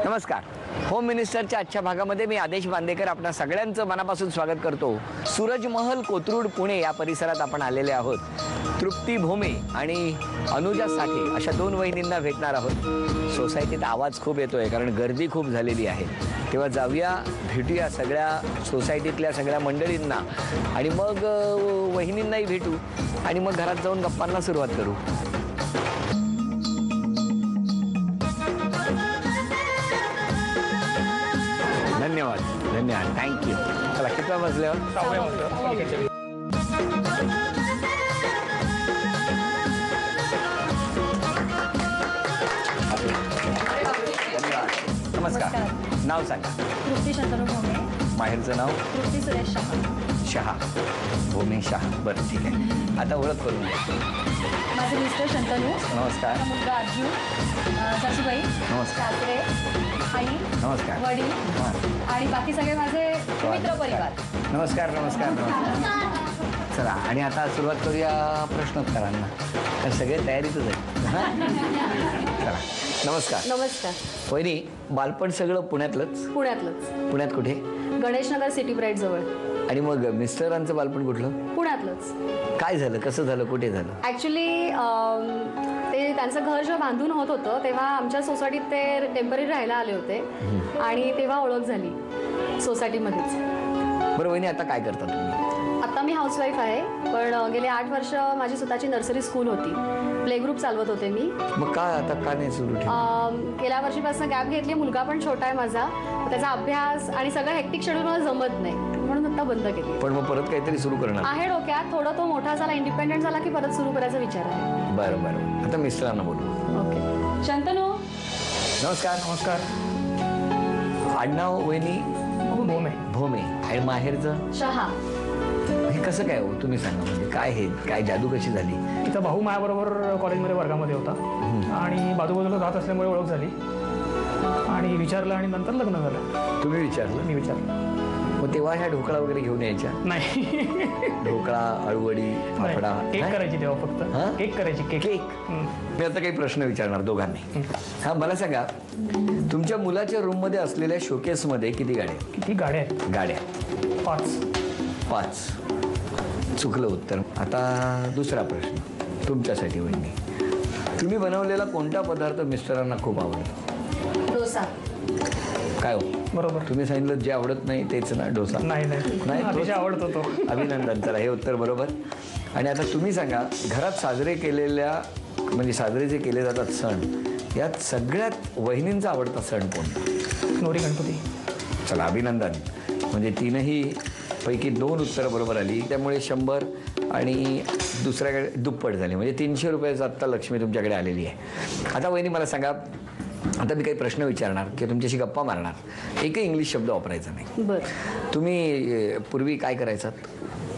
नमस्कार. होम मिनिस्टरच्या आजच्या भागामध्ये मी आदेश बांदेकर आपणा सगळ्यांचं मनापासून स्वागत करतो. सूरज महल कोथरूड पुणे या परिसरात आपण आलेले आहोत. तृप्ती भोमे आणि अनुजा साठे अशा दोन वहिनींना भेटणार आहोत. सोसायटीत आवाज खूप येतोय कारण गर्दी खूप झालेली आहे. तेव्हा जाऊया, भेटूया सगळ्या सोसायटीतल्या सगळ्या मंडळींना आणि मग वहिनींनाही भेटू आणि मग घरात जाऊन गप्पांना सुरुवात करू. धन्यवाद धन्यवाद, थँक्यू. चला, कितव्या मजल्यावर? धन्यवाद. नमस्कार. नाव सांगा. तृप्ती शंतनू भोमे. माहेरचं नाव? तृप्ती सुरेश शहा. शहा. भोमे शहा. बरं, ठीक आहे. आता ओळख करून द्या. माझे मिस्टर शंतनू. नमस्कार. मुलगा अर्जुन. सासूबाई. नमस्कार. सासरे, आई, नमस्कार. वडील हां. आणि बाकी सगळे माझे मित्र परिवार. नमस्कार नमस्कार नमस्कार. चला, आणि आता सुरुवात करूया प्रश्नोत्तरांना. तर सगळे तयारीतच आहेत. चला, नमस्कार. नमस्कार. वहिनी, बालपण सगळं पुण्यातलंच? पुण्यातलंच. पुण्यात कुठे? गणेशनगर सिटी ब्राईट जवळ. आणि मग मिस्टरांचं बालपण कुठलं? पुण्यातलंच. काय झालं, कसं झालं, कुठे झालं? ॲक्च्युली ते त्यांचं घर जेव्हा बांधून होत होतं तेव्हा आमच्या सोसायटीत ते टेम्पररी राहायला आले होते आणि तेव्हा ओळख झाली सोसायटीमध्येच. बरं वहिनी, आता काय करता तुम्ही? आता मी हाऊसवाईफ आहे, पण गेले 8 वर्ष माझी स्वतःची नर्सरी स्कूल होती. प्ले ग्रुप चालवत होते मी. मग का आता का नाही सुरू ठेवलं? गेल्या वर्षीपासून गॅप घेतली. मुलगा पण छोटा आहे माझा, त्याचा अभ्यास आणि सगळं हेक्टिक शेड्यूल मला जमत नाही, म्हणून आता बंद केली. पण मग परत काहीतरी सुरू करणार आहे डोक्यात. थोडं तो मोठा झाला, इंडिपेंडेंट झाला की परत सुरू करायचा विचार आहे. बरं बरं, आता मिस्टरांना बोलू. ओके. शंतनू. नमस्कार. नमस्कार. आडनाव वहिनी? भोमे. भोमे. आणि माहेरचं? शहा. हे कसं काय हो, तुम्ही सांगा. म्हणजे काय, हे काय जादू कशी झाली? तिचा भाऊ माझ्याबरोबर कॉलेजमध्ये वर्गामध्ये होता आणि बाजूबाजूला राहत असल्यामुळे ओळख झाली आणि विचारलं आणि नंतर लग्न झालं. तुम्ही विचारलं? मी विचारलं. मग तेव्हा ह्या ढोकळा वगैरे घेऊन यायच्या? नाही. ढोकळा, अळूवडी, फाफडा? केक करायची तेव्हा फक्त. हां? केक करायची. केक. मी आता काही प्रश्न विचारणार दोघांनी. हा, मला सांगा, तुमच्या मुलाच्या रूममध्ये असलेल्या शोकेसमध्ये किती गाड्या? किती गाड्या आहेत? गाड्या 5. चुकलं उत्तर. आता दुसरा प्रश्न तुमच्यासाठी वहिनी. तुम्ही बनवलेला कोणता पदार्थ मिस्टरांना खूप आवडतो? डोसा. काय हो? बरोबर. तुम्ही सांगितलं जे आवडत नाही तेच ना, डोसा? नाही, अतिशय आवडतो तो. अभिनंदन. चला, हे उत्तर बरोबर. आणि आता तुम्ही सांगा, घरात साजरे केलेल्या, म्हणजे साजरे जे केले जातात सण, यात सगळ्यात वहिनींचा आवडता सण कोणता? गौरी गणपती. चला, अभिनंदन. म्हणजे तीनही पैकी 2 उत्तरं बरोबर आली, त्यामुळे 100 आणि दुसऱ्याकडे दुप्पट झाली. म्हणजे 300 रुपयाचं आत्ता लक्ष्मी तुमच्याकडे आलेली आहे. आता वहिनी मला सांगा, आता मी काही प्रश्न विचारणार किंवा तुमच्याशी गप्पा मारणार. एकही इंग्लिश शब्द वापरायचा नाही. बरं. तुम्ही पूर्वी काय करायचात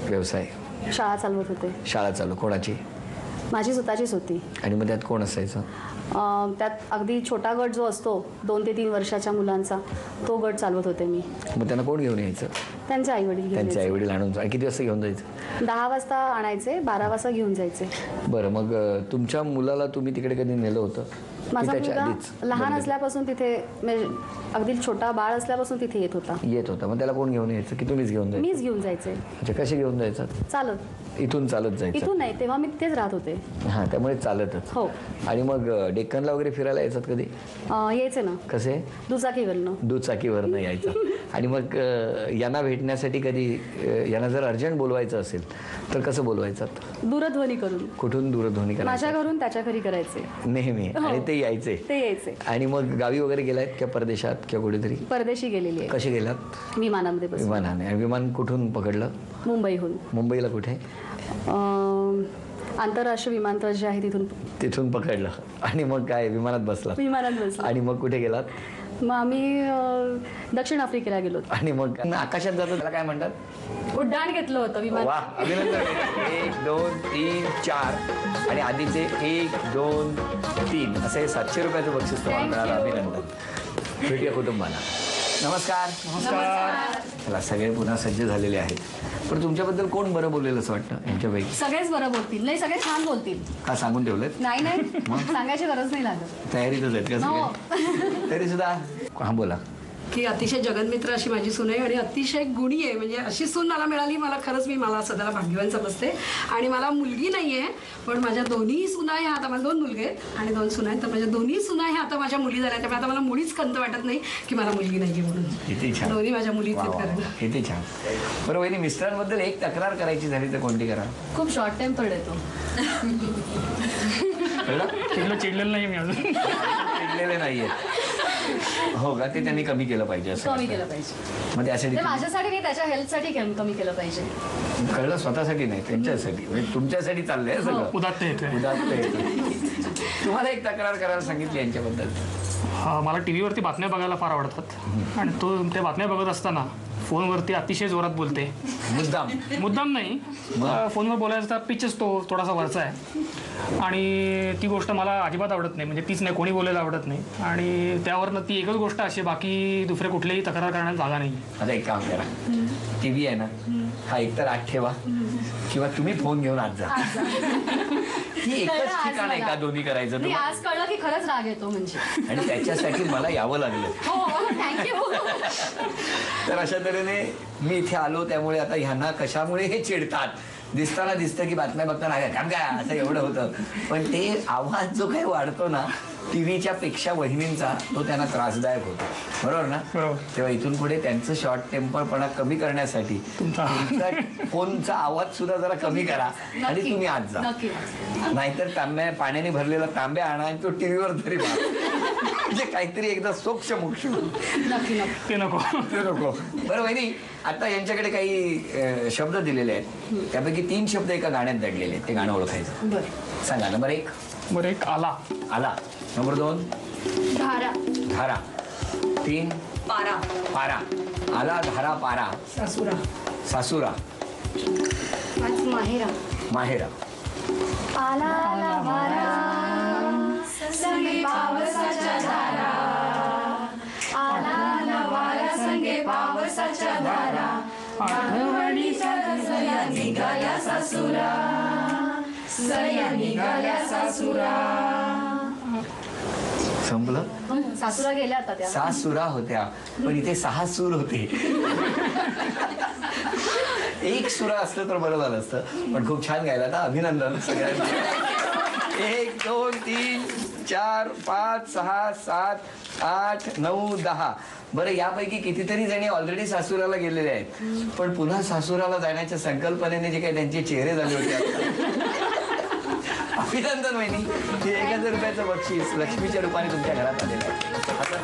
व्यवसाय? शाळा चालवत होते. शाळा चालू? कोणाची? माझी स्वतःचीच होती. आणि मग त्यात कोण असायचं? त्यात अगदी छोटा गट जो असतो 2 ते 3 वर्षाच्या मुलांचा, तो गट चालवत होते मी. मग त्यांना कोण घेऊन यायचं? त्यांचे आईवडील. त्यांचे आईवडील आणून. किती वाजता घेऊन जायचं? 10 वाजता आणायचे, 12 वाजता घेऊन जायचे. बरं, मग तुमच्या मुलाला तुम्ही तिकडे कधी नेलं होतं? माझा मुलगा लहान असल्यापासून तिथे, अगदी छोटा बाळ असल्यापासून तिथे येत होता. मग त्याला कोण घेऊन यायचं की तुम्हीच घेऊन जायचं? मीच घेऊन जायचे. अच्छा, कसे घेऊन जायचं? चालत. इथून चालत जायचं? इथून नाही, तेव्हा मी तिथेच राहत होते. हां, त्यामुळे चालतच. हो. आणि मग डेक्कनला वगैरे फिरायला यायचं कधी? यायचे ना. कसे? दुचाकीवरनं. दुचाकीवरनं यायचं. आणि मग यांना भेटण्यासाठी कधी, यांना जर अर्जंट बोलवायचं असेल तर कसं बोलवायचं? दूरध्वनी करून. कुठून दूरध्वनी करायचं? माझ्या घरून त्याच्या घरी करायचे नेहमी. आणि ते यायचे? आणि मग गावी वगैरे गेलायत किंवा परदेशात किंवा कुठेतरी? परदेशी गेलेली आहे. कसे गेलात? विमानामध्ये बसून. विमानाने. आणि विमान कुठून पकडलं? मुंबईहून. मुंबईला कुठे? आंतरराष्ट्रीय विमानतळ जे आहे तिथून पकडलं. आणि मग काय, विमानात बसला? विमानात बसलो. आणि मग कुठे गेलात? मग आम्ही दक्षिण आफ्रिकेला गेलो. आणि मग आकाशात जातो त्याला काय म्हणतात? उड्डाण घेतलं होतं विमान. वा, अभिनंदन. 1 2 3 4 आणि आधीचे 1 2 3 असे 700 रुपयाचं बक्षीस तुम्हाला मिळालं. अभिनंदन. भेटूया कुटुंबाला. नमस्कार. नमस्कार. चला सगळे पुन्हा सज्ज झालेले आहेत. पण तुमच्याबद्दल कोण बरं बोलेल असं वाटतं यांच्यापैकी? सगळेच बरं बोलतील. नाही, सगळे छान बोलतील. का सांगून ठेवलं? नाही सांगायची गरज नाही लागत. तयारीतच आहेत का हो. सगळे? तरी सुद्धा हा बोला. की अतिशय जगन्मित्र अशी माझी सून आहे आणि अतिशय गुणी आहे. म्हणजे अशी सून मला मिळाली, मला सध्याला भाग्यवान समजते. आणि मला मुलगी नाही आहे, पण माझ्या दोन्ही सुना ह्या आता, मला 2 मुलगे आहेत आणि 2 सुना आहेत, तर माझ्या दोन्ही सुना ह्या आता माझ्या मुली झाल्या. त्यामुळे आता मला मुळीच खंत वाटत नाही की मला मुलगी नाही आहे म्हणून. किती छान. दोन्ही माझ्या मुलीच वा, आहेत वा, वा. करायला. किती छान. बरं वहिनी, मिस्टरांबद्दल एक तक्रार करायची झाली तर कोणती करा? खूप शॉर्ट टेम्पर्ड येतो. कळलं? चिडलेलं नाही मी अजून. चिडलेले नाहीये. हो का? ते त्यांनी कमी केलं पाहिजे असं कमी वाटतं. केलं पाहिजे. मग त्यासाठी ते माझ्यासाठी नाही, त्याच्या हेल्थसाठी कमी केलं पाहिजे. कळलं? स्वतःसाठी नाही, त्यांच्यासाठी. म्हणजे तुमच्यासाठी चाललंय सगळं. उदात्त येतोय. उदात्त येतोय. तुम्हाला एक तक्रार करायला सांगितली यांच्याबद्दल. मला टी व्हीवरती बातम्या बघायला फार आवडतात आणि तो त्या बातम्या बघत असताना फोनवरती अतिशय जोरात बोलते. मुद्दाम नाही, फोनवर बोलायचा पिचच तो थोडासा वरचा आहे आणि ती गोष्ट मला अजिबात आवडत नाही. म्हणजे तीच नाही, कोणी बोलायला आवडत नाही. आणि त्यावरनं ती एकच गोष्ट अशी, बाकी दुसरे कुठलेही तक्रार करण्याला जागा नाही. आता एक काम करा, टीव्ही आहे ना, हा एकतर आत ठेवा किंवा तुम्ही फोन घेऊन आत जा. ही एकच कळलं आज ठिकाण आहे मला. का दोन्ही करायचं नाही, तुम्हाला? आज कळलं की खरंच राग येतो म्हणजे. आणि त्याच्यासाठी मला यावं लागलं. हो, थँक्यू. तर अशा तऱ्हेने मी इथे आलो, त्यामुळे आता ह्यांना कशामुळे हे चिडतात. दिसताना दिसतं की बातम्या बघताना काम काय असं एवढं होतं, पण ते आवाज जो काही वाढतो ना टीव्हीच्या पेक्षा वहिनींचा, तो त्यांना त्रासदायक होतो. बरोबर ना? बरोबर. तेव्हा इथून पुढे त्यांचं शॉर्ट टेम्परपणा कमी करण्यासाठी तुमचा फोनचा आवाज सुद्धा जरा कमी करा आणि तुम्ही आत जा. नक्की. नाहीतर पाण्याने भरलेला तांब्या आणा आणि तो टीव्हीवर तरी मारा. म्हणजे काहीतरी एकदा सोक्ष मोक्ष. नक्की. ते नको. ते नको. बरं वहिनी, आता यांच्याकडे काही शब्द दिलेले आहेत, त्यापैकी 3 शब्द एका गाण्यात दडलेले आहेत. ते गाणं ओळखायचं. बरं. सांगा. नंबर 1 बरं, एक आला. आला. नंबर 2 धारा. धारा. 3 पारा. पारा. आला, धारा, पारा. सासुरा. सासुरा. आज माहेरा. माहेरा. आला आला वारा, संगे पावसाच्या धारा. आला आला वारा, संगे पावसाच्या धारा. आठवणीच्या सया निघाल्या सासुरा, सया निघाल्या सासुरा. संपलं? सासुरा गेल्या आता त्या. 6 सुरा होत्या, पण इथे 6 सूर होते. एक सुरा असलं तर बरं झालं असतं, पण खूप छान गायला ना. अभिनंदन सगळ्यांना. 1 2 3 4 5 6 7 8 9 10. बरं, यापैकी कितीतरी जणी ऑलरेडी सासुराला गेलेले आहेत, पण पुन्हा सासुराला जाण्याच्या संकल्पनेने जे काही त्यांचे चेहरे झाले होते. अभिनंदन वहिनी. हे 1000 रुपयाचं बक्षीस लक्ष्मीच्या रूपाने तुमच्या घरात आलेलं आहे. आता